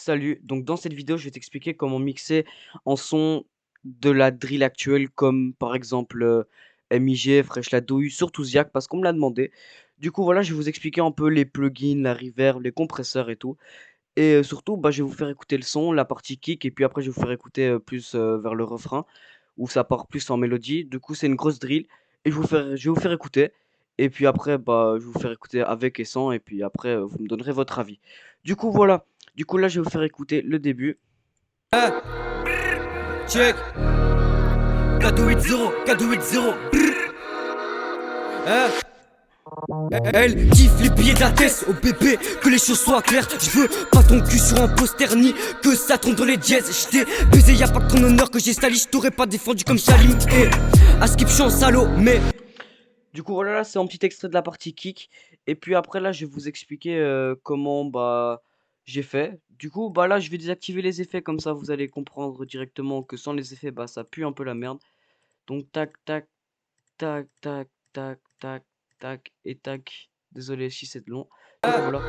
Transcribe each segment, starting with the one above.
Salut, donc dans cette vidéo, je vais t'expliquer comment mixer en son de la drill actuelle comme par exemple MIG, Fresh la Douille, surtout Ziak parce qu'on me l'a demandé. Du coup voilà, je vais vous expliquer un peu les plugins, la reverb, les compresseurs et tout. Et surtout, bah, je vais vous faire écouter le son, la partie kick et puis après je vais vous faire écouter plus vers le refrain où ça part plus en mélodie. Du coup c'est une grosse drill et je vais vous faire écouter. Et puis après, bah, je vais vous faire écouter avec et sans et puis après vous me donnerez votre avis. Du coup voilà. Du coup, là, je vais vous faire écouter le début. Check. K280, K280. Hein? Elle kiffe les billets de la tête au bébé, que les choses soient claires. Je veux pas ton cul sur un poster ni que ça tombe dans les dièses. J't'ai baisé, y'a pas que ton honneur que j'ai sali. J't'aurais pas défendu comme Salim. Et à skip, j'suis en salaud, mais. Du coup, voilà, là, c'est un petit extrait de la partie kick. Et puis après, là, je vais vous expliquer comment bah, j'ai fait. Du coup, bah, là, je vais désactiver les effets. Comme ça, vous allez comprendre directement que sans les effets, bah, ça pue un peu la merde. Donc, tac, tac, tac, tac, tac, tac, tac et tac. Désolé si c'est long. Du coup, voilà.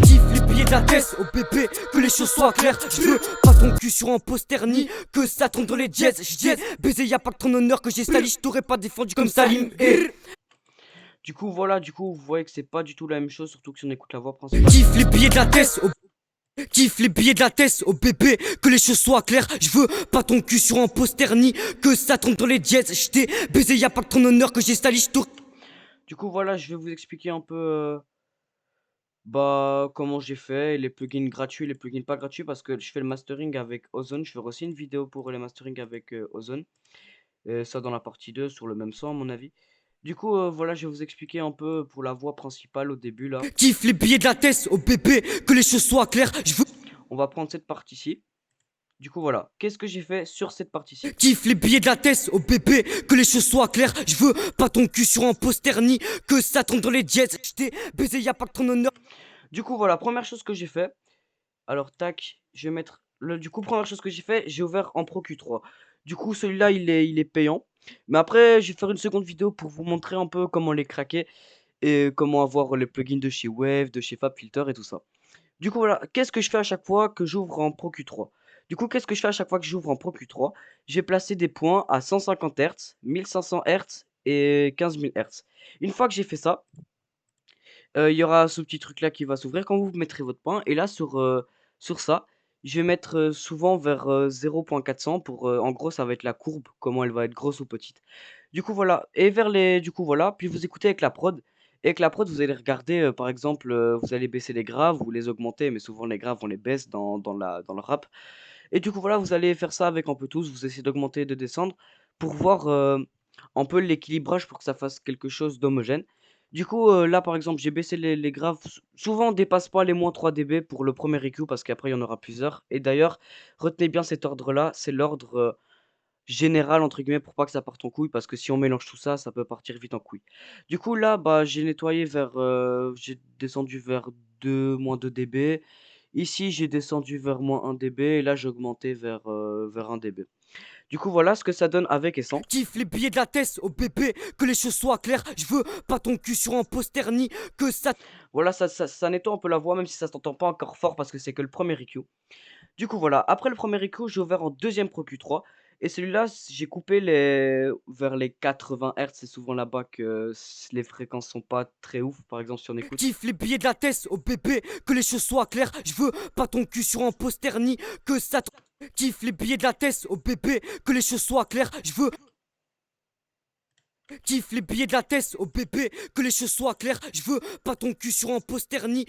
Kiffe les billets de la tête au bébé, que les choses soient claires. Je veux pas ton cul sur un poster ni que ça tombe dans les dièses. J't'ai baisé, y'a pas que ton honneur que j'ai sali. J't'aurais pas défendu comme Salim. Et Du coup, voilà, du coup, vous voyez que c'est pas du tout la même chose, surtout que si on écoute la voix principale. kiffe les billets de la tête au kiffe les billets de la tête au bébé, que les choses soient claires. Je veux pas ton cul sur un poster ni que ça tombe dans les dièses. J't'ai baisé, y'a pas que ton honneur que j'ai sali. Du coup, voilà, je vais vous expliquer un peu bah, comment j'ai fait, les plugins gratuits, les plugins pas gratuits, parce que je fais le mastering avec Ozone. Je ferai aussi une vidéo pour les mastering avec Ozone. Et ça dans la partie 2 sur le même son, à mon avis. Du coup, voilà, je vais vous expliquer un peu pour la voix principale au début, là. Kiffe les billets de la tête au bébé, que les choses soient claires. Je veux On va prendre cette partie-ci. Du coup, voilà. Qu'est-ce que j'ai fait sur cette partie-ci? kiffe les billets de la tête au bébé, que les choses soient claires. Je veux pas ton cul sur un poster ni que ça tombe dans les dièses. J't'ai baisé, y'a pas que ton honneur. Du coup, voilà, première chose que j'ai fait. Alors, tac, je vais mettre. Du coup, première chose que j'ai fait, j'ai ouvert en Pro Q3. Du coup, celui-là, il est payant. Mais après, je vais faire une seconde vidéo pour vous montrer un peu comment les craquer et comment avoir les plugins de chez Wave, de chez FabFilter et tout ça. Du coup, voilà, qu'est-ce que je fais à chaque fois que j'ouvre en Pro Q3? Du coup, qu'est-ce que je fais à chaque fois que j'ouvre en Pro Q3? Je vais placer des points à 150 Hz, 1500 Hz et 15 000 Hz. Une fois que j'ai fait ça, il y aura ce petit truc-là qui va s'ouvrir quand vous mettrez votre point. Et là, sur ça, je vais mettre souvent vers 0.400 pour, en gros, ça va être la courbe, comment elle va être grosse ou petite. Du coup, voilà. Et vers les, du coup, voilà. Puis vous écoutez avec la prod. Et avec la prod, vous allez regarder, par exemple, vous allez baisser les graves ou les augmenter, mais souvent les graves, on les baisse dans le rap. Et du coup, voilà, vous allez faire ça avec un peu tous. Vous essayez d'augmenter et de descendre pour voir un peu l'équilibrage pour que ça fasse quelque chose d'homogène. Du coup, là, par exemple, j'ai baissé les graves. Souvent, on dépasse pas les moins 3 dB pour le premier EQ parce qu'après, il y en aura plusieurs. Et d'ailleurs, retenez bien cet ordre-là. C'est l'ordre général, entre guillemets, pour pas que ça parte en couille. Parce que si on mélange tout ça, ça peut partir vite en couille. Du coup, là, bah, j'ai nettoyé vers. J'ai descendu vers 2, moins 2 dB. Ici, j'ai descendu vers moins 1 dB. Et là, j'ai augmenté vers 1 dB. Du coup, voilà ce que ça donne avec et sans. Kiffe les billets de la tête au bébé, que les choses soient claires. Je veux pas ton cul sur un poster ni que ça. Voilà, ça nettoie un peu la voix, même si ça s'entend pas encore fort parce que c'est que le premier EQ. Du coup, voilà. Après le premier EQ, j'ai ouvert en deuxième Pro Q3. Et celui-là, j'ai coupé vers les 80 Hz. C'est souvent là-bas que les fréquences sont pas très ouf. Par exemple, si on écoute. Kiffe les billets de la tête au bébé, que les choses soient claires. Je veux pas ton cul sur un poster ni que ça. Kiffe les billets de la tête au bébé, que les choses soient claires. Je veux kiffe les billets de la tête au bébé, que les choses soient claires. Je veux pas ton cul sur un poster ni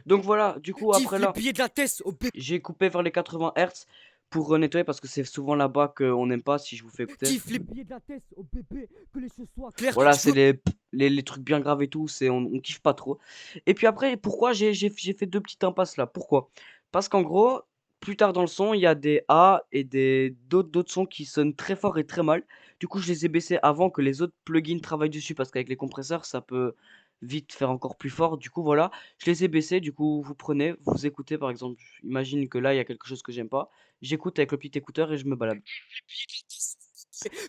Donc voilà, du coup, kiffe après les là, billets de la tête au bébé. j'ai coupé vers les 80 Hz pour nettoyer parce que c'est souvent là-bas qu'on n'aime pas si je vous fais écouter. Kiffe les billets de la tête au bébé, que les choses soient claires. Voilà, Je c'est veux les trucs bien graves et tout, on kiffe pas trop. Et puis après, pourquoi j'ai fait deux petites impasses là? Pourquoi? Parce qu'en gros, plus tard dans le son, il y a des A et d'autres sons qui sonnent très fort et très mal. Du coup, je les ai baissés avant que les autres plugins travaillent dessus parce qu'avec les compresseurs, ça peut vite faire encore plus fort. Du coup, voilà, je les ai baissés. Du coup, vous prenez, vous écoutez par exemple. Imagine que là, il y a quelque chose que j'aime pas. J'écoute avec le petit écouteur et je me balade.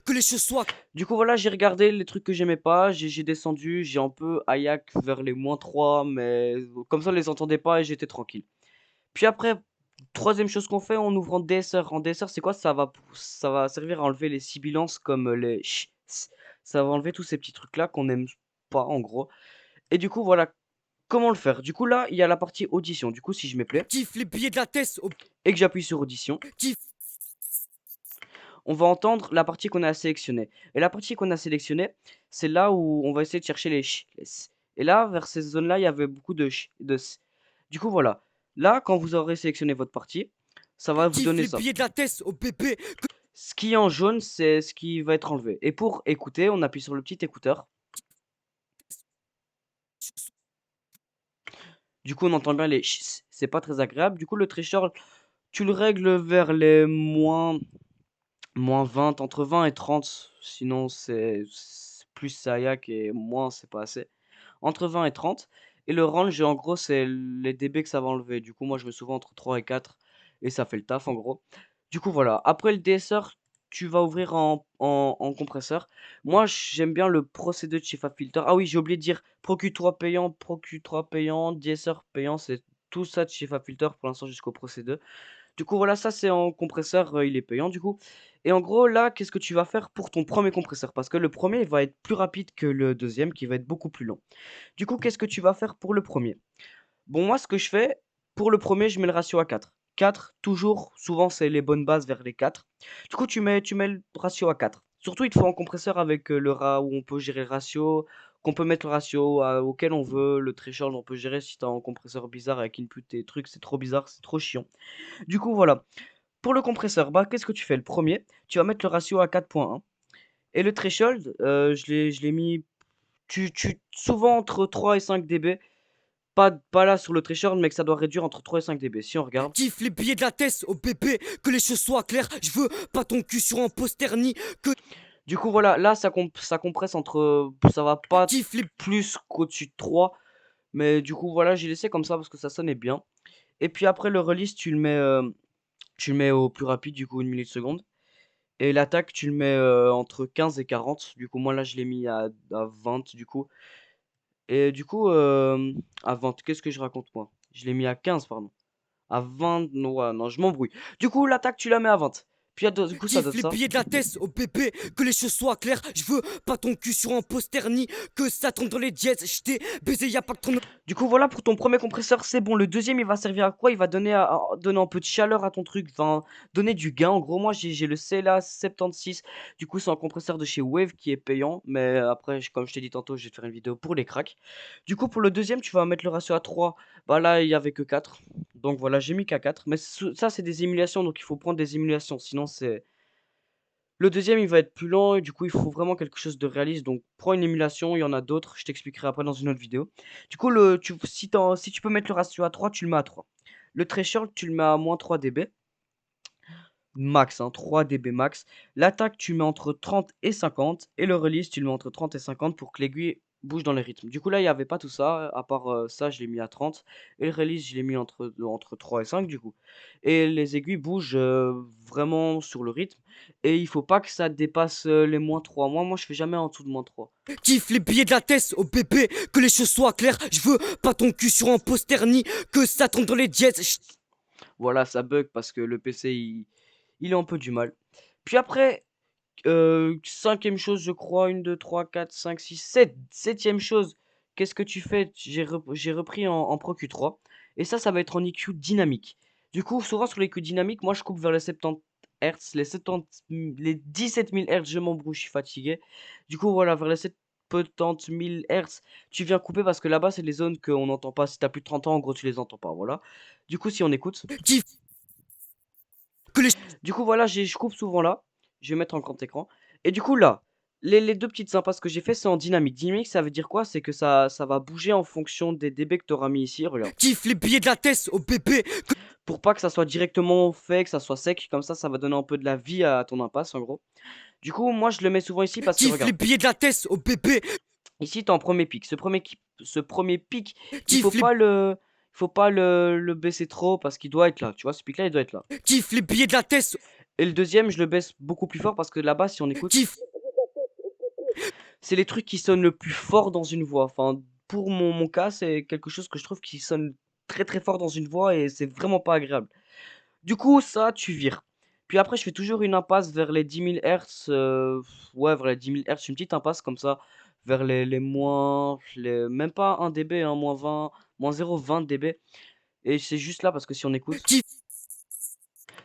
que les choses soient Du coup, voilà, j'ai regardé les trucs que j'aimais pas, j'ai descendu, j'ai un peu hayak vers les -3, mais comme ça, on les entendait pas et j'étais tranquille. Puis après, troisième chose qu'on fait, on ouvre en DSR. En DSR, c'est quoi? Ça va servir à enlever les sibilances comme les ch, s. Ça va enlever tous ces petits trucs-là qu'on n'aime pas, en gros. Et du coup, voilà comment le faire. Du coup, là, il y a la partie audition. Du coup, si je mets play Kiffe les billets de la tête au et que j'appuie sur audition, kiff. on va entendre la partie qu'on a sélectionnée. Et la partie qu'on a sélectionnée, c'est là où on va essayer de chercher les ch, les s. Et là, vers ces zones-là, il y avait beaucoup de ch, de s. Du coup, voilà. Là, quand vous aurez sélectionné votre partie, ça va vous Kiffe donner les ça. billets de la tête au bébé. Ce qui est en jaune, c'est ce qui va être enlevé. Et pour écouter, on appuie sur le petit écouteur. Du coup, on entend bien les ch, s. C'est pas très agréable. Du coup, le threshold, tu le règles vers les moins 20, entre 20 et 30. Sinon, plus ça yak et moins c'est pas assez. Entre 20 et 30. Et le range, en gros, c'est les dB que ça va enlever. Du coup, moi, je mets souvent entre 3 et 4. Et ça fait le taf, en gros. Du coup, voilà. Après le DSR, tu vas ouvrir en compresseur. Moi, j'aime bien le procédé de chez FabFilter. Ah oui, j'ai oublié de dire Pro-Q3 payant, Pro-Q3 payant, DSR payant. C'est tout ça de chez FabFilter pour l'instant jusqu'au procédé. Du coup, voilà, ça c'est en compresseur, il est payant du coup. Et en gros, là, qu'est-ce que tu vas faire pour ton premier compresseur? Parce que le premier il va être plus rapide que le deuxième, qui va être beaucoup plus lent. Du coup, qu'est-ce que tu vas faire pour le premier? Bon, moi, ce que je fais, pour le premier, je mets le ratio à 4. 4, toujours, souvent, c'est les bonnes bases vers les 4. Du coup, tu mets le ratio à 4. Surtout, il te faut un compresseur avec le rat où on peut gérer le ratio, qu'on peut mettre le ratio auquel on veut, le threshold, on peut gérer si tu as un compresseur bizarre avec input et trucs, c'est trop bizarre, c'est trop chiant. Du coup, voilà. Pour le compresseur, bah, qu'est-ce que tu fais? Le premier, tu vas mettre le ratio à 4.1 et le threshold, je l'ai mis souvent entre 3 et 5 dB. Pas là sur le threshold, mais que ça doit réduire entre 3 et 5 dB. Si on regarde. Kiffe les billets de la tête au bébé. Que les choses soient claires. Je veux pas ton cul sur un poster ni que. Du coup, voilà, là, ça compresse entre. Ça va pas Kiffe les. plus qu'au-dessus de 3. Mais du coup, voilà, j'ai laissé comme ça parce que ça sonnait bien. Et puis après, le release, tu le mets au plus rapide, du coup, 1 milliseconde. Et l'attaque, tu le mets entre 15 et 40. Du coup, moi, là, je l'ai mis à 20, du coup. Et du coup, à 20, qu'est-ce que je raconte, moi? Je l'ai mis à 15, pardon. À 20, non, ouais, non, je m'embrouille. Du coup, l'attaque, tu la mets à 20. Puis, du coup, ça Kiffe donne les ça. billets de la tête au bébé. Que les choses soient claires. Je veux pas ton cul sur un poster ni que ça tombe dans les dièses. Je t'ai baisé, y a pas que ton. Du coup, voilà pour ton premier compresseur, c'est bon. Le deuxième, il va servir à quoi? Il va donner un peu de chaleur à ton truc, enfin, donner du gain. En gros, moi, j'ai le CLA 76. Du coup, c'est un compresseur de chez Wave qui est payant. Mais après, comme je t'ai dit tantôt, je vais te faire une vidéo pour les cracks. Du coup, pour le deuxième, tu vas mettre le ratio à 3. Bah là, il y avait que 4. Donc voilà, j'ai mis qu'à 4. Mais ça, c'est des émulations. Donc il faut prendre des émulations. Sinon, c'est. Le deuxième, il va être plus lent et du coup, il faut vraiment quelque chose de réaliste. Donc, prends une émulation, il y en a d'autres, je t'expliquerai après dans une autre vidéo. Du coup, si tu peux mettre le ratio à 3, tu le mets à 3. Le threshold, tu le mets à moins 3 dB. Max, hein, 3 dB max. L'attaque, tu le mets entre 30 et 50. Et le release, tu le mets entre 30 et 50 pour que l'aiguille bouge dans les rythmes. Du coup, là, il n'y avait pas tout ça. À part ça, je l'ai mis à 30. Et le release, je l'ai mis entre 3 et 5, du coup. Et les aiguilles bougent vraiment sur le rythme. Et il faut pas que ça dépasse les moins 3. Moi, je fais jamais en dessous de moins 3. Kiffe les billets de la tête au bébé. Que les choses soient claires. Je veux pas ton cul sur un poster ni que ça tombe dans les dièses. Voilà, ça bug parce que le PC, il a un peu du mal. Puis après, cinquième chose, je crois, 1, 2, 3, 4, 5, 6, 7. Septième chose, qu'est-ce que tu fais? J'ai repris en Pro Q3. Et ça va être en EQ dynamique. Du coup, souvent sur les EQ dynamiques, moi je coupe vers les 70 Hz, les 17 000 Hz, je m'embrouille, je suis fatigué. Du coup, voilà, vers les 70 000 Hz, tu viens couper parce que là-bas, c'est les zones qu'on n'entend pas. Si t'as plus de 30 ans, en gros, tu les entends pas, voilà. Du coup, si on écoute. Kiffe que les. Du coup, voilà, je coupe souvent là. Je vais mettre en grand écran. Et du coup, là, les deux petites impasses que j'ai fait, c'est en dynamique. Dynamique, ça veut dire quoi? C'est que ça va bouger en fonction des dB que tu auras mis ici. Regarde. Kiffe les billets de la tête au bébé. Pour pas que ça soit directement fait, que ça soit sec. Comme ça va donner un peu de la vie à ton impasse, en gros. Du coup, moi, je le mets souvent ici parce que, Kiffe les regarde. billets de la tête au bébé. Ici, tu en premier pic. Ce premier pic, il faut Kiffe les. pas le baisser trop parce qu'il doit être là. Tu vois, ce pic-là, il doit être là. Kiffe les billets de la tête. Et le deuxième, je le baisse beaucoup plus fort parce que là-bas, si on écoute. Kiffe. C'est les trucs qui sonnent le plus fort dans une voix. Enfin, pour mon cas, c'est quelque chose que je trouve qui sonne très très fort dans une voix et c'est vraiment pas agréable. Du coup, ça, tu vires. Puis après, je fais toujours une impasse vers les 10 000 Hz. Ouais, vers les 10 000 Hz, une petite impasse comme ça. Vers les moins. Même pas 1 dB, hein, moins 20, moins 0,20 dB. Et c'est juste là parce que si on écoute,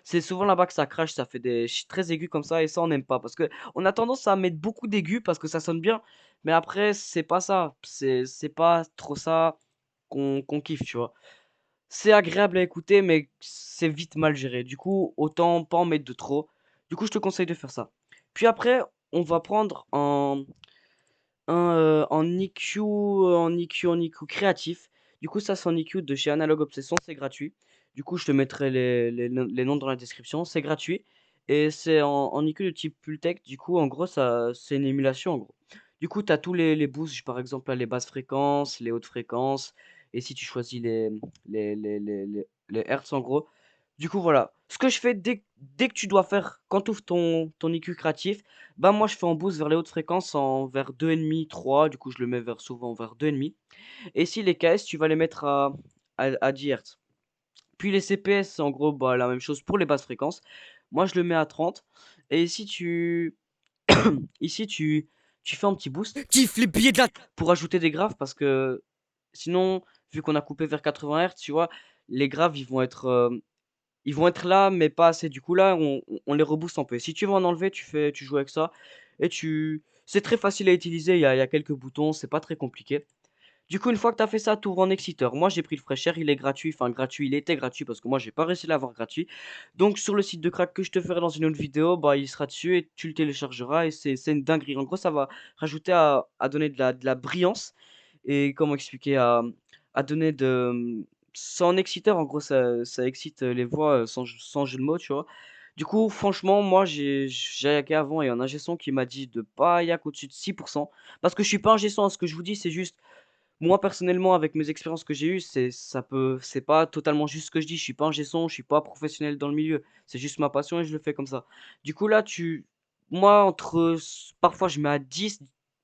c'est souvent là-bas que ça crache, ça fait des très aigus comme ça. Et ça, on n'aime pas. Parce que on a tendance à mettre beaucoup d'aigus parce que ça sonne bien. Mais après, c'est pas ça. C'est pas trop ça qu'on kiffe, tu vois. C'est agréable à écouter, mais c'est vite mal géré. Du coup, autant pas en mettre de trop. Du coup, je te conseille de faire ça. Puis après, on va prendre en EQ, en EQ créatif. Du coup, ça, c'est en EQ de chez Analog Obsession, c'est gratuit. Du coup, je te mettrai les noms dans la description. C'est gratuit. Et c'est en EQ de type Pultec. Du coup, en gros, ça, c'est une émulation, en gros. Du coup, tu as tous les boosts, par exemple, là, les basses fréquences, les hautes fréquences. Et si tu choisis les hertz, en gros. Du coup, voilà. Ce que je fais dès que tu dois faire, quand tu ouvres ton EQ créatif, bah moi je fais en boost vers les hautes fréquences en vers 2,5, 3. Du coup, je le mets vers souvent vers 2,5. Et si les KS, tu vas les mettre à 10 Hz. Puis les CPS, en gros, bah la même chose pour les basses fréquences. Moi, je le mets à 30. Et ici, tu fais un petit boost Kiffe les billets de la pour ajouter des graves parce que sinon, vu qu'on a coupé vers 80 Hz, tu vois, les graves, ils vont être là, mais pas assez. Du coup, là, on les rebooste un peu. Si tu veux en enlever, tu joues avec ça. C'est très facile à utiliser. Il y a quelques boutons. C'est pas très compliqué. Du coup, une fois que tu as fait ça, tu ouvres en Exciteur. Moi, j'ai pris le Fraîcheur. Il est gratuit. Enfin, gratuit. Il était gratuit parce que moi, j'ai pas réussi à l'avoir gratuit. Donc, sur le site de crack que je te ferai dans une autre vidéo, bah, il sera dessus et tu le téléchargeras. Et c'est une dinguerie. En gros, ça va rajouter à donner de la brillance. Et comment expliquer à donner de. Sans exciteur, en gros, ça excite les voix sans jeu de mots, tu vois. Du coup, franchement, moi, j'ai hacké avant et un ingé son qui m'a dit de pas y au-dessus de 6%. Parce que je suis pas ingé son, hein, ce que je vous dis, c'est juste, moi, personnellement, avec mes expériences que j'ai eues, c'est pas totalement juste ce que je dis. Je suis pas ingé son, je suis pas professionnel dans le milieu. C'est juste ma passion et je le fais comme ça. Du coup, là, moi, parfois, je mets à 10.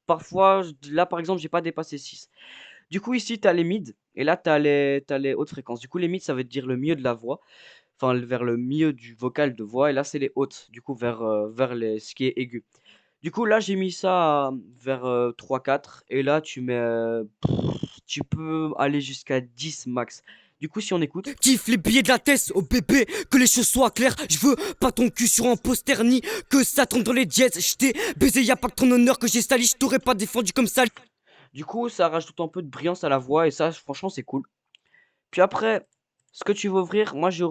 Parfois, là, par exemple, j'ai pas dépassé 6. Du coup, ici, tu as les mids et là, tu as les hautes fréquences. Du coup, les mids, ça veut dire le milieu de la voix, enfin, vers le milieu du vocal de voix. Et là, c'est les hautes, du coup, vers ce qui est aigu. Du coup, là, j'ai mis ça vers 3-4. Et là, tu peux aller jusqu'à 10 max. Du coup, si on écoute. Kiffe les billets de la tête au bébé, que les choses soient claires. Je veux pas ton cul sur un poster ni que ça tombe dans les jets. J't'ai baisé, y a pas que ton honneur que j'ai sali. J't'aurais pas défendu comme ça. Du coup, ça rajoute un peu de brillance à la voix. Et ça, franchement, c'est cool. Puis après, ce que tu veux ouvrir, moi j'ai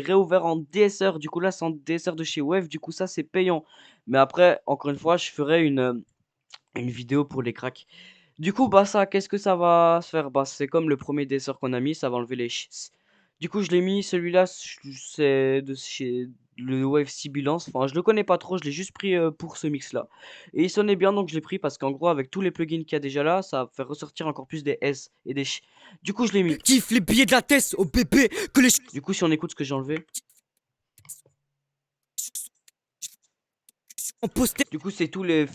réouvert en DSR. Du coup là c'est en DSR de chez Wave. Du coup ça c'est payant. Mais après, encore une fois, je ferai une vidéo pour les cracks. Du coup bah ça, qu'est-ce que ça va se faire? Bah c'est comme le premier DSR qu'on a mis, ça va enlever les shits. Du coup je l'ai mis, celui-là c'est de chez le Wave Sibilance. Enfin je le connais pas trop, je l'ai juste pris pour ce mix là. Et il sonnait bien donc je l'ai pris parce qu'en gros avec tous les plugins qu'il y a déjà là, ça va faire ressortir encore plus des S et des ch. Du coup je l'ai mis. Kiffe les billets de la tête au bébé, que les Du coup, si on écoute ce que j'ai enlevé, en poster. du coup, c'est tous les.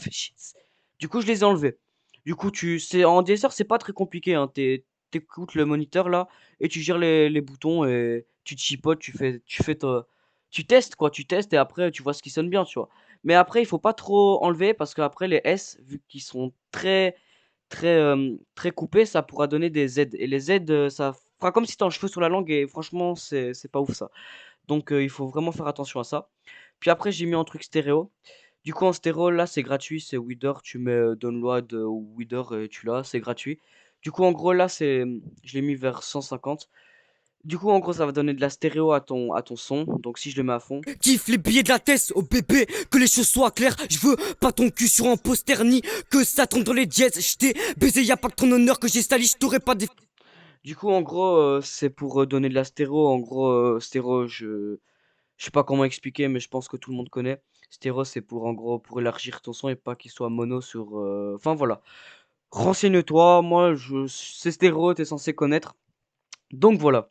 Du coup, je les ai enlevés. Du coup, en DSR, c'est pas très compliqué. Hein. T'écoutes le moniteur là et tu gères les boutons et tu te chipotes, tu testes quoi, tu testes et après tu vois ce qui sonne bien, tu vois. Mais après, il faut pas trop enlever parce qu'après les S, vu qu'ils sont très très coupés, ça pourra donner des Z. Et les Z, ça fera comme si t'as un cheveu sur la langue et franchement, c'est pas ouf ça. Donc il faut vraiment faire attention à ça. Puis après, j'ai mis un truc stéréo. Du coup, en stéréo, là, c'est gratuit, c'est Wither. Tu mets Download Wither et tu l'as, c'est gratuit. Du coup, en gros, là, je l'ai mis vers 150. Du coup, en gros, ça va donner de la stéréo à ton son. Donc, si je le mets à fond. Kiffe les billets de la tête au bébé, que les choses soient claires. Je veux pas ton cul sur un poster ni que ça tombe dans les jets. J't'ai baisé, y a pas que ton honneur que j'ai sali. J't'aurais pas défendu. Du coup, en gros, c'est pour donner de la stéréo. En gros, stéréo, je sais pas comment expliquer, mais je pense que tout le monde connaît. Stéréo, c'est pour, en gros, pour élargir ton son et pas qu'il soit mono sur. Enfin, voilà. Renseigne-toi, moi, c'est stéréo, t'es censé connaître. Donc voilà.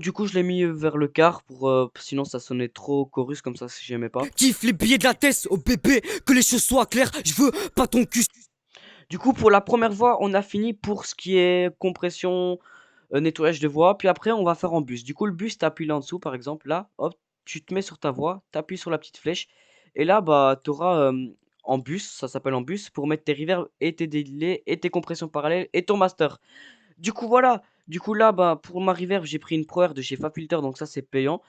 Du coup, je l'ai mis vers le quart sinon ça sonnait trop chorus comme ça si j'aimais pas. Kiffe les billets de la tête au bébé, que les choses soient claires. Je veux pas ton cul. Du coup, pour la première voix, on a fini pour ce qui est compression, nettoyage de voix. Puis après, on va faire en bus. Du coup, le bus, t'appuies là en dessous, par exemple. Là, hop, tu te mets sur ta voix, t'appuies sur la petite flèche. Et là, bah, t'auras en bus, ça s'appelle en bus, pour mettre tes reverbs et tes délais et tes compressions parallèles et ton master. Du coup, voilà. Du coup, là, bah, pour ma reverb, j'ai pris une ProAir de chez FabFilter, donc ça, c'est payant.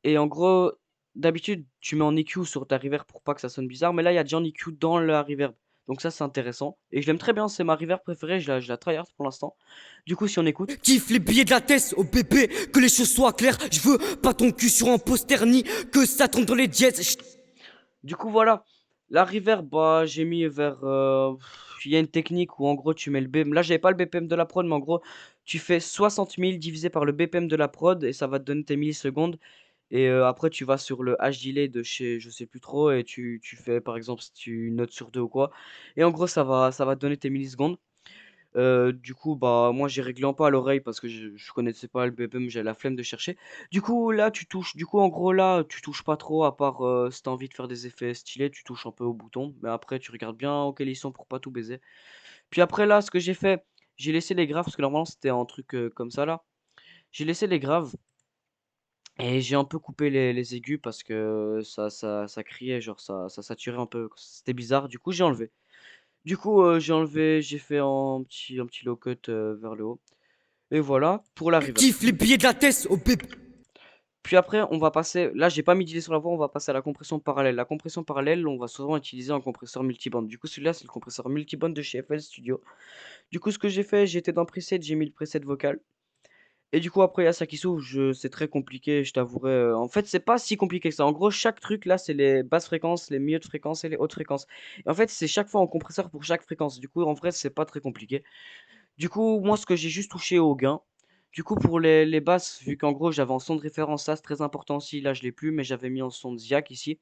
Et en gros, d'habitude, tu mets en EQ sur ta reverb pour pas que ça sonne bizarre, mais là, il y a déjà en EQ dans la reverb. Donc ça, c'est intéressant. Et je l'aime très bien, c'est ma reverb préférée, je la tryhard pour l'instant. Du coup, si on écoute. Kiffe les billets de la tête au bébé, que les choses soient claires. Je veux pas ton cul sur un poster ni que ça tombe dans les dièses. Du coup, voilà. La reverb, bah, j'ai mis vers. Il y a une technique où en gros, tu mets le BPM. Là, j'avais pas le BPM de la prod, mais en gros, tu fais 60 000 divisé par le BPM de la prod et ça va te donner tes millisecondes. Et après, tu vas sur le H-delay de chez je sais plus trop et tu fais par exemple si tu notes sur 2 ou quoi. Et en gros, ça va te donner tes millisecondes. Du coup, bah moi j'ai réglé un peu à l'oreille parce que je connaissais pas le BPM, j'ai la flemme de chercher. Du coup, là tu touches, du coup, en gros, là tu touches pas trop, à part si t'as envie de faire des effets stylés, tu touches un peu au bouton. Mais après, tu regardes bien auquel ils sont pour pas tout baiser. Puis après, là, ce que j'ai fait, j'ai laissé les graves parce que normalement c'était un truc comme ça là. J'ai laissé les graves. Et j'ai un peu coupé les aigus parce que ça criait, genre ça saturait un peu. C'était bizarre. Du coup, j'ai enlevé. Du coup, j'ai enlevé, j'ai fait un petit low cut vers le haut. Et voilà pour la reverb. Kiffe les billets de la tête au bébé. Puis après, on va passer. Là, j'ai pas mis d'idée sur la voix, on va passer à la compression parallèle. La compression parallèle, on va souvent utiliser un compresseur multiband. Du coup, celui-là, c'est le compresseur multiband de chez FL Studio. Du coup, ce que j'ai fait, j'étais dans preset, j'ai mis le preset vocal. Et du coup, après, il y a ça qui s'ouvre. C'est très compliqué, je t'avouerai. En fait, c'est pas si compliqué que ça. En gros, chaque truc là, c'est les basses fréquences, les milieux de fréquences et les hautes fréquences. Et en fait, c'est chaque fois en compresseur pour chaque fréquence. Du coup, en vrai, c'est pas très compliqué. Du coup, moi, ce que j'ai juste touché au gain. Du coup, pour les basses, vu qu'en gros, j'avais un son de référence, ça c'est très important aussi. Là, je l'ai plus, mais j'avais mis un son de Ziak ici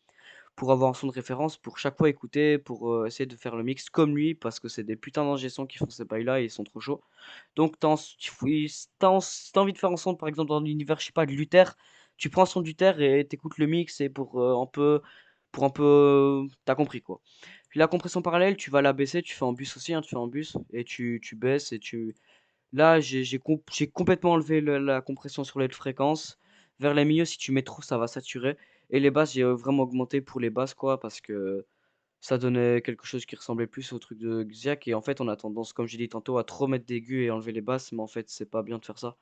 pour avoir un son de référence, pour chaque fois écouter, pour essayer de faire le mix comme lui, parce que c'est des putains d'ingé sons qui font ces bails-là et ils sont trop chauds. Donc, si t'as envie de faire un son, par exemple, dans l'univers, je sais pas, de Luther, tu prends un son de Luther et t'écoutes le mix et pour un peu, t'as compris quoi. Puis la compression parallèle, tu vas la baisser, tu fais en bus aussi, hein, tu fais en bus et tu baisses et tu. Là, j'ai complètement enlevé la compression sur les fréquences. Vers les milieux, si tu mets trop, ça va saturer. Et les basses, j'ai vraiment augmenté pour les basses, quoi, parce que ça donnait quelque chose qui ressemblait plus au truc de Xiac. Et en fait, on a tendance, comme j'ai dit tantôt, à trop mettre d'aigus et enlever les basses. Mais en fait, c'est pas bien de faire ça.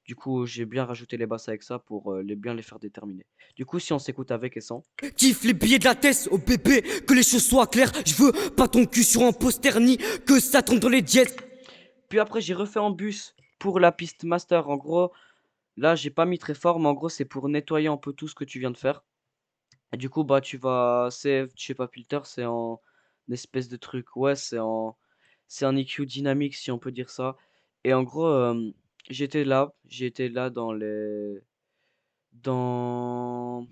Du coup, j'ai bien rajouté les basses avec ça pour bien les faire déterminer. Du coup, si on s'écoute avec et sans. Kiffe les billets de la tête au bébé, que les choses soient claires. Je veux pas ton cul sur un poster ni que ça tombe dans les dièses. Puis après, j'ai refait en bus pour la piste master. En gros, là, j'ai pas mis très fort, mais en gros, c'est pour nettoyer un peu tout ce que tu viens de faire. Et du coup, bah, je sais pas, filter, c'est en espèce de truc. Ouais, c'est un EQ dynamique, si on peut dire ça. Et en gros, j'étais là dans,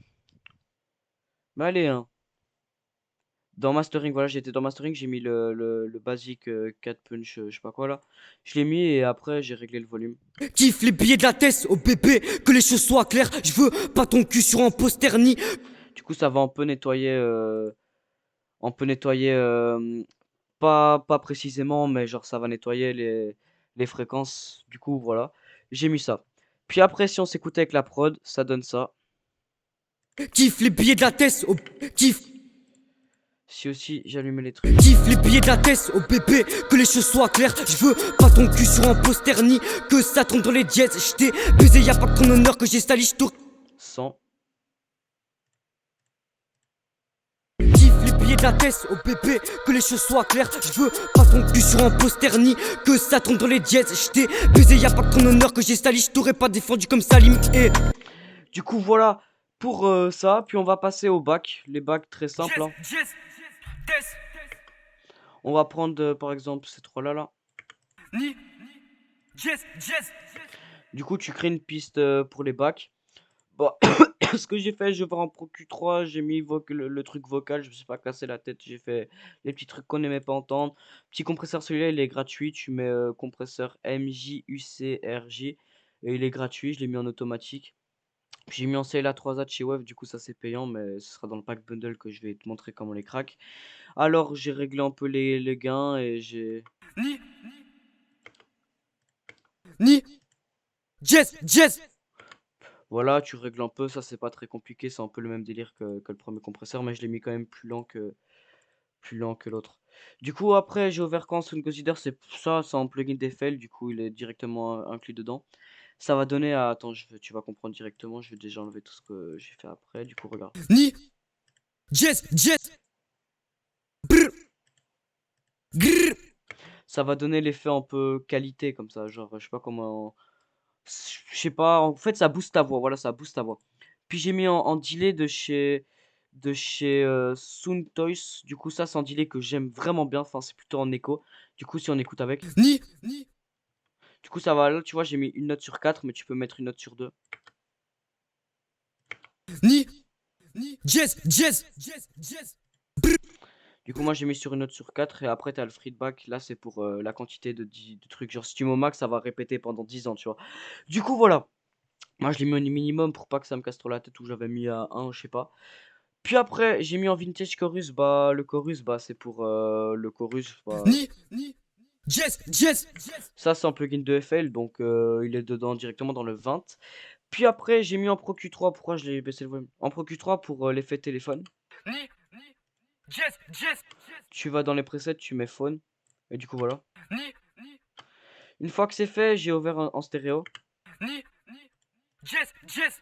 bah, allez, hein, dans mastering. Voilà, j'étais dans mastering, j'ai mis le basique 4 punch, je sais pas quoi là. Je l'ai mis et après, j'ai réglé le volume. Kiffe les billets de la tête au bébé, que les choses soient claires. Je veux pas ton cul sur un poster ni. Du coup, ça va un peu nettoyer, pas précisément, mais genre ça va nettoyer les fréquences. Du coup, voilà, j'ai mis ça. Puis après, si on s'écoutait avec la prod, ça donne ça. Kiffe les billets de la tête au. Kiffe. Si aussi j'allumais les trucs. Kiffe les billets de la tête au bébé, que les choses soient claires. Je veux pas ton cul sur un poster ni que ça tombe dans les dièses. J't'ai baisé, y'a pas que ton honneur que j'ai sali, j'tourne. Sans. Kiffe les billets de la tête au bébé, que les choses soient claires. Je veux pas ton cul sur un poster ni que ça tombe dans les dièses. J't'ai baisé, y'a pas que ton honneur que j'ai sali, j't'aurais pas défendu comme Salim et. Du coup, voilà pour ça. Puis on va passer au bac. Les bacs très simples, hein. On va prendre par exemple ces trois-là là. Du coup, tu crées une piste pour les bacs. Bon, ce que j'ai fait, je vais en Pro Q3, j'ai mis le truc vocal, je me suis pas cassé la tête, j'ai fait les petits trucs qu'on n'aimait pas entendre. Petit compresseur, celui-là, il est gratuit, tu mets compresseur MJUCRJ et il est gratuit, je l'ai mis en automatique. J'ai mis en CLA 3A de chez Wave, du coup ça c'est payant, mais ce sera dans le pack bundle que je vais te montrer comment on les craque. Alors j'ai réglé un peu les gains et j'ai. Ni. Jazz, jazz. Voilà, tu règles un peu, ça c'est pas très compliqué, c'est un peu le même délire que le premier compresseur, mais je l'ai mis quand même plus lent que l'autre. Du coup, après, j'ai ouvert quand Sound Consider, c'est un plugin d'FL, du coup, il est directement inclus dedans. Ça va donner à. Attends, tu vas comprendre directement, je vais déjà enlever tout ce que j'ai fait après, du coup, regarde. Ni. Jazz, jazz. Brr. Grrr. Ça va donner l'effet un peu qualité, comme ça, genre, je sais pas comment. Je sais pas, en fait, ça booste ta voix, voilà, ça booste ta voix. Puis j'ai mis en delay de chez Sound Toys. Du coup, ça, c'est un delay que j'aime vraiment bien. Enfin, c'est plutôt en écho. Du coup, si on écoute avec. Ni. Du coup, ça va. Là, tu vois, j'ai mis une note sur 4, mais tu peux mettre une note sur 2. Ni. Jazz, jazz. Jazz, jazz. Du coup, moi, j'ai mis sur une note sur 4. Et après, tu as le feedback. Là, c'est pour la quantité de trucs. Genre, si tu mets au max, ça va répéter pendant 10 ans, tu vois. Du coup, voilà. Moi, je l'ai mis au minimum pour pas que ça me casse trop la tête. Ou j'avais mis à 1, je sais pas. Puis après, j'ai mis en vintage chorus. Bah, le chorus, bah, c'est pour le chorus. Bah, Ni. Jazz, jazz. ça, c'est un plugin de FL. Donc, il est dedans directement dans le 20. Puis après, j'ai mis en Pro Q3. Pourquoi je l'ai baissé le volume? En Pro Q3 pour l'effet téléphone. Ni. Jazz, jazz. Tu vas dans les presets, tu mets phone. Et du coup, voilà. Ni. Une fois que c'est fait, j'ai ouvert en stéréo. Ni. Jazz, jazz.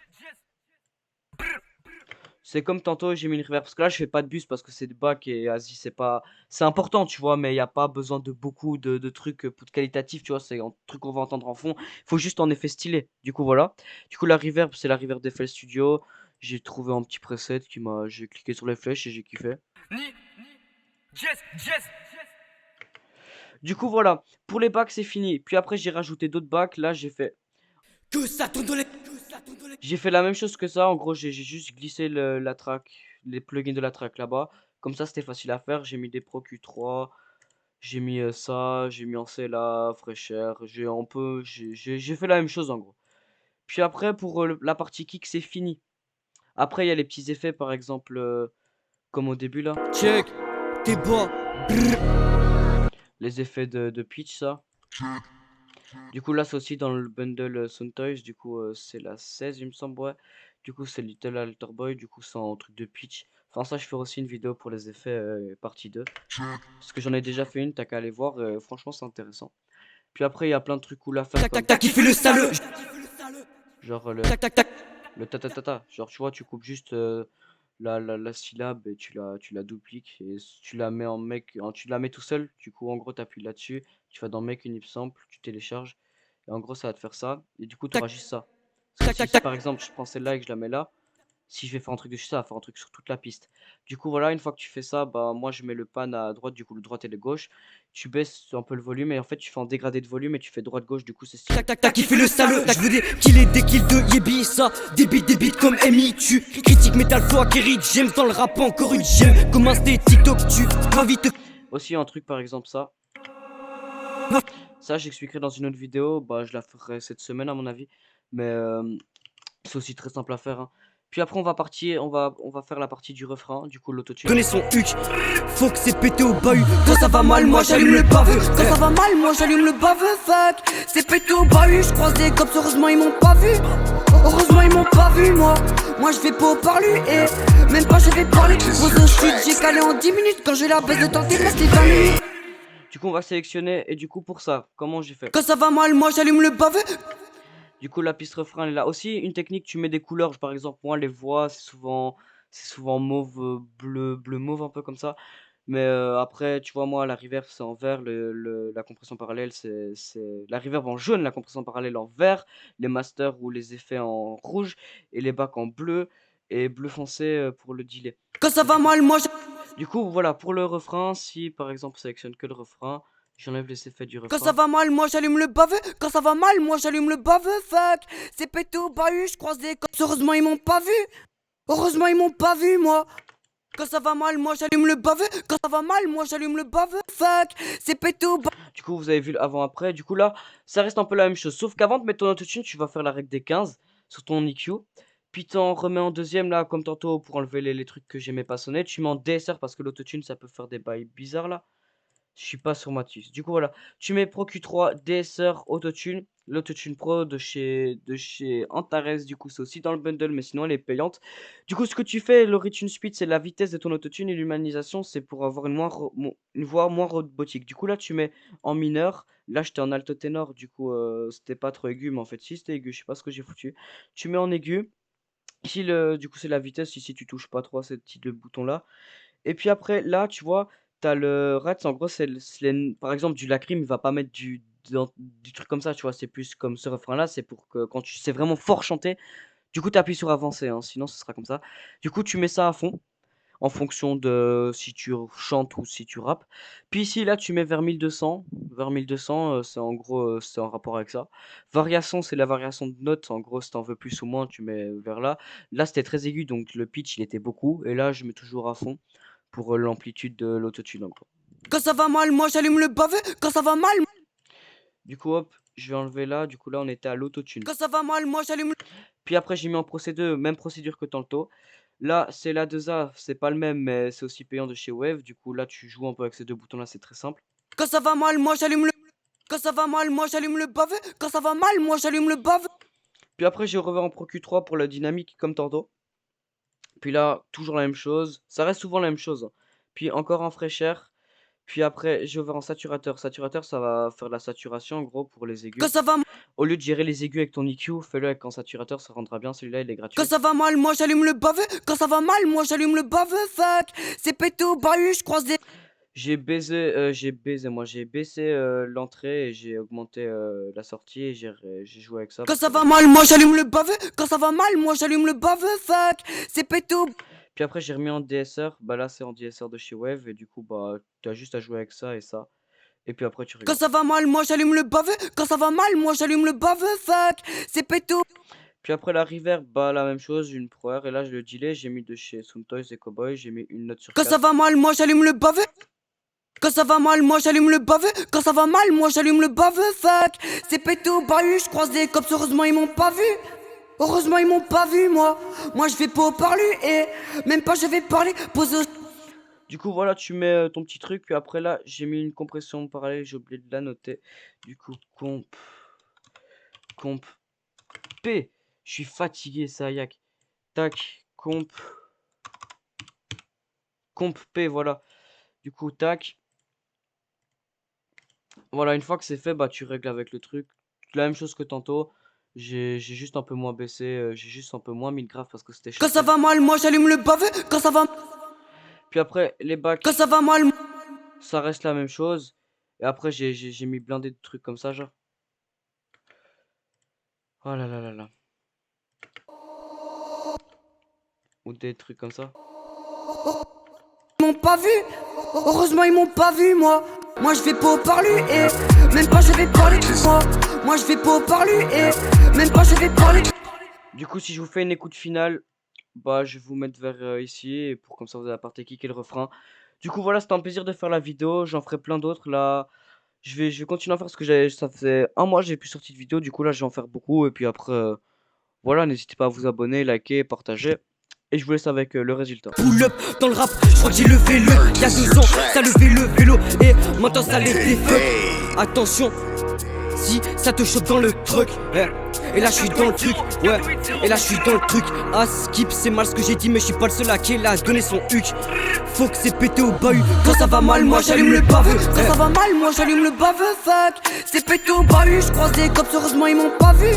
C'est comme tantôt, j'ai mis une reverb. Parce que là, je fais pas de bus parce que c'est de bac et Asie, c'est pas. C'est important, tu vois, mais il n'y a pas besoin de beaucoup de trucs pour qualitatifs, tu vois. C'est un truc qu'on va entendre en fond. Il faut juste en effet stylé. Du coup, voilà. Du coup, la reverb, c'est la reverb d'FL Studio. J'ai trouvé un petit preset qui m'a. J'ai cliqué sur les flèches et j'ai kiffé. Ni. Jazz, jazz. Du coup, voilà. Pour les bacs, c'est fini. Puis après, j'ai rajouté d'autres bacs. Là, Que ça tourne dans les. j'ai fait la même chose que ça. En gros, j'ai juste glissé la track, les plugins de la track là-bas. Comme ça, c'était facile à faire. J'ai mis des Pro Q3. J'ai mis ça, j'ai mis Ancilla, Fraîcheur, j'ai fait la même chose en gros. Puis après pour la partie kick c'est fini. Après il y a les petits effets par exemple comme au début là. Check. T'es bas. Les effets de pitch ça. Du coup là c'est aussi dans le bundle Sound Toys, du coup c'est la 16 il me semble ouais. Du coup c'est Little Alter Boy, du coup c'est un truc de pitch. Enfin ça je ferai aussi une vidéo pour les effets partie 2. Parce que j'en ai déjà fait une, t'as qu'à aller voir, franchement c'est intéressant. Puis après, il y a plein de trucs cool à faire Tac, comme tac, tac, il fait le salaud. genre Tac, tac, tac. le ta ta ta ta. Genre, tu vois, tu coupes juste la syllabe et tu la dupliques et tu la mets tu la mets tout seul. Du coup, en gros, tu appuies là-dessus, tu vas dans Make Unip Sample, tu télécharges et en gros, ça va te faire ça. Et du coup, tu auras juste ça. Parce que Tac, tac, si tac. par exemple, je prends celle-là et que je la mets là, si je vais faire un truc dessus, ça va faire un truc sur toute la piste. Du coup, voilà, une fois que tu fais ça, bah moi je mets le pan à droite, du coup le droite et le gauche. Tu baisses un peu le volume et en fait tu fais en dégradé de volume et tu fais droite-gauche, du coup c'est stylé. Tac, tac, tac, il fait le salaud. Je veux des kills et des kills de Yebi, ça. Des beats comme MI. Tu critique metal flow acquéri. J'aime dans le rap encore une j'aime. Comme un TikTok, tu vas vite. Aussi un truc par exemple ça. Ça j'expliquerai dans une autre vidéo, bah je la ferai cette semaine à mon avis. Mais c'est aussi très simple à faire, hein. Puis après on va faire la partie du refrain, du coup l'autotune. Connais son huc. Faut que c'est pété au bahut. Quand ça va mal, moi j'allume le baveux. Quand ça va mal, moi j'allume le baveux. Fuck, c'est pété au bahut. Je croise des cops, heureusement ils m'ont pas vu. Heureusement ils m'ont pas vu, moi. Moi je vais pas au parlu et même pas je vais parler. Gros au sud, j'ai calé en 10 minutes. Quand j'ai la baisse de temps, dépasse les 20 minutes. Du coup on va sélectionner et du coup pour ça, comment j'ai fait? Quand ça va mal, moi j'allume le baveux. Du coup, la piste refrain elle est là. Aussi, une technique, tu mets des couleurs. Par exemple, moi, les voix, c'est souvent mauve, bleu, bleu mauve, un peu comme ça. Mais après, tu vois, moi, la reverb, c'est en vert. La compression parallèle, c'est la reverb en jaune, la compression parallèle en vert. Les masters ou les effets en rouge. Et les bacs en bleu. Et bleu foncé pour le delay. Quand ça va mal, moi Du coup, voilà, pour le refrain, si par exemple, on sélectionne que le refrain, j'enlève les effets du Quand ça refrain. va mal, moi j'allume le baveux. Quand ça va mal, moi j'allume le baveux. Fuck, c'est pété au bahut. Je croise des cops, heureusement ils m'ont pas vu. Heureusement ils m'ont pas vu, moi. Quand ça va mal, moi j'allume le baveux. Quand ça va mal, moi j'allume le baveux. Fuck, c'est pété au bahut. Du coup, vous avez vu le avant-après. Du coup, là, ça reste un peu la même chose. Sauf qu'avant de mettre ton autotune, tu vas faire la règle des 15 sur ton EQ. Puis t'en remets en deuxième, là, comme tantôt, pour enlever les trucs que j'aimais pas sonner. Tu mets en DSR parce que l'autotune, ça peut faire des bails bizarres, là. Je suis pas sur Matus. Du coup, voilà. Tu mets Pro Q3, DSR, Autotune. L'Autotune Pro de chez Antares, du coup, c'est aussi dans le bundle, mais sinon, elle est payante. Du coup, ce que tu fais, le Retune Speed, c'est la vitesse de ton Autotune et l'humanisation, c'est pour avoir une voix moins robotique. Du coup, là, tu mets en mineur. Là, j'étais en alto ténor, du coup, c'était pas trop aigu, mais en fait, si, c'était aigu. Je sais pas ce que j'ai foutu. Tu mets en aigu. Ici, du coup, c'est la vitesse. Ici, tu touches pas trop à ces petits deux boutons-là. Et puis après, là, tu vois, t'as le Rats, en gros, par exemple, du Lacrim, il va pas mettre du truc comme ça, tu vois, c'est plus comme ce refrain-là, c'est pour que quand tu sais vraiment fort chanter, du coup, tu appuies sur avancer, hein, sinon ce sera comme ça. Du coup, tu mets ça à fond, en fonction de si tu chantes ou si tu rappes. Puis ici, là, tu mets vers 1200. Vers 1200, c'est en gros, c'est en rapport avec ça. Variation, c'est la variation de notes. En gros, si t'en veux plus ou moins, tu mets vers là. Là, c'était très aigu, donc le pitch, il était beaucoup. Et là, je mets toujours à fond pour l'amplitude de l'autotune, en gros. Quand ça va mal, moi j'allume le pavé. Quand ça va mal, Du coup, hop, je vais enlever là. Du coup, là, on était à l'autotune. quand ça va mal, moi j'allume le. Puis après, j'ai mis en procédure, même procédure que tantôt. Là, c'est la 2A, c'est pas le même, mais c'est aussi payant de chez Wave. Du coup, là, tu joues un peu avec ces deux boutons-là, c'est très simple. Quand ça va mal, moi j'allume le. Quand ça va mal, moi j'allume le pavé. Quand ça va mal, moi j'allume le pavé. Puis après, j'ai revu en Pro Q3 pour la dynamique comme tantôt. Puis là, toujours la même chose. Ça reste souvent la même chose, hein. Puis encore en fraîcheur. Puis après, j'ai ouvert en saturateur. Saturateur, ça va faire de la saturation en gros pour les aigus. Quand ça va. Au lieu de gérer les aigus avec ton EQ, fais-le avec en saturateur, ça rendra bien. Celui-là, il est Quand gratuit. ça va mal, moi j'allume le pavé. Quand ça va mal, moi j'allume le pavé. Fuck. C'est péto, bahut, je croise des. J'ai baissé l'entrée et j'ai augmenté la sortie et j'ai joué avec ça Quand pour ça que ça va donne. mal, moi j'allume le pavé. Quand ça va mal, moi j'allume le pavé. Fuck. C'est péto. Puis après, j'ai remis en DSR. Bah là, c'est en DSR de chez Wave et du coup, bah, t'as juste à jouer avec ça et ça. Et puis après, tu Quand regardes. ça va mal, moi j'allume le pavé. Quand ça va mal, moi j'allume le pavé. Fuck. C'est péto. Puis après la reverb, bah la même chose, une Pro R. Et là, je le delay, j'ai mis de chez Soundtoys et Cowboy, j'ai mis une note sur Quand ça 4. va mal, moi j'allume le pavé. Quand ça va mal, moi j'allume le pavé. Quand ça va mal, moi j'allume le pavé. Fuck. C'est péto, bahut, je croise des cops. Heureusement, ils m'ont pas vu. Heureusement, ils m'ont pas vu, moi. Moi, je vais pas parler et même pas je vais parler. Pose au. Du coup, voilà, tu mets ton petit truc. Puis après, là, j'ai mis une compression parallèle, j'ai oublié de la noter. Du coup, comp P. Je suis fatigué, ça, yak. Tac, comp P, voilà. Du coup, tac. Voilà, une fois que c'est fait, bah tu règles avec le truc. La même chose que tantôt. J'ai juste un peu moins baissé, j'ai juste un peu moins mis de grave parce que c'était Quand ça chanté. va mal, moi j'allume le pavé. Quand ça va. Puis après, les bacs, Quand ça va mal. ça reste la même chose. Et après, j'ai mis blindé de trucs comme ça, genre. Oh là là là là. Ou des trucs comme ça. Ils m'ont pas vu. Heureusement, ils m'ont pas vu, moi. Moi, je vais pas parler et même pas je vais parler. Moi, je vais pas parler et même pas je vais parler. Du coup, si je vous fais une écoute finale, bah je vais vous mettre vers ici. Et pour comme ça, vous allez partir kicker le refrain. Du coup, voilà, c'était un plaisir de faire la vidéo. J'en ferai plein d'autres. Là, je vais continuer à faire ce que ça faisait un mois, j'ai plus sorti de vidéo. Du coup, là, je vais en faire beaucoup. Et puis après, voilà, n'hésitez pas à vous abonner, liker, partager. Et je vous laisse avec le résultat. Pull up dans le rap, je crois que j'ai levé le. Y'a 2 ans, ça levait le vélo et maintenant ça lève des fuck. Attention, si ça te chope dans le truc, et là je suis dans le truc, ouais, et là je suis dans le truc. Ah, skip, c'est mal ce que j'ai dit, mais je suis pas le seul à qui elle a donné son huc. Faut que c'est pété au bahut. Quand ça va mal, moi j'allume le baveux. Quand ça va mal, moi j'allume le baveux. Fuck, c'est pété au bahut. Je croise des cops, heureusement ils m'ont pas vu.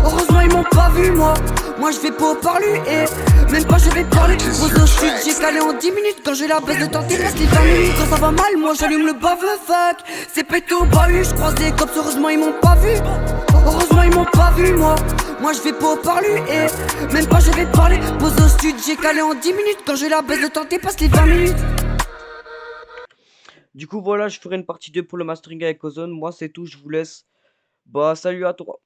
Heureusement ils m'ont pas vu, moi. Moi je vais pas parler et même pas je vais parler. Pose au sud, j'ai calé en 10 minutes. Quand j'ai la baisse de tenter, passe les 20 minutes. Quand ça va mal, moi j'allume le baveux. Fuck, c'est pété au bahut. Je croise des cops, heureusement ils m'ont pas vu. Heureusement ils m'ont pas vu, moi. Moi je vais pas parler et même pas je vais parler. Pose au sud, j'ai calé en 10 minutes. Quand j'ai la baisse de tenter, passe les 20 minutes. Du coup, voilà, je ferai une partie 2 pour le mastering avec Ozone. Moi, c'est tout, je vous laisse. Bah, salut à toi.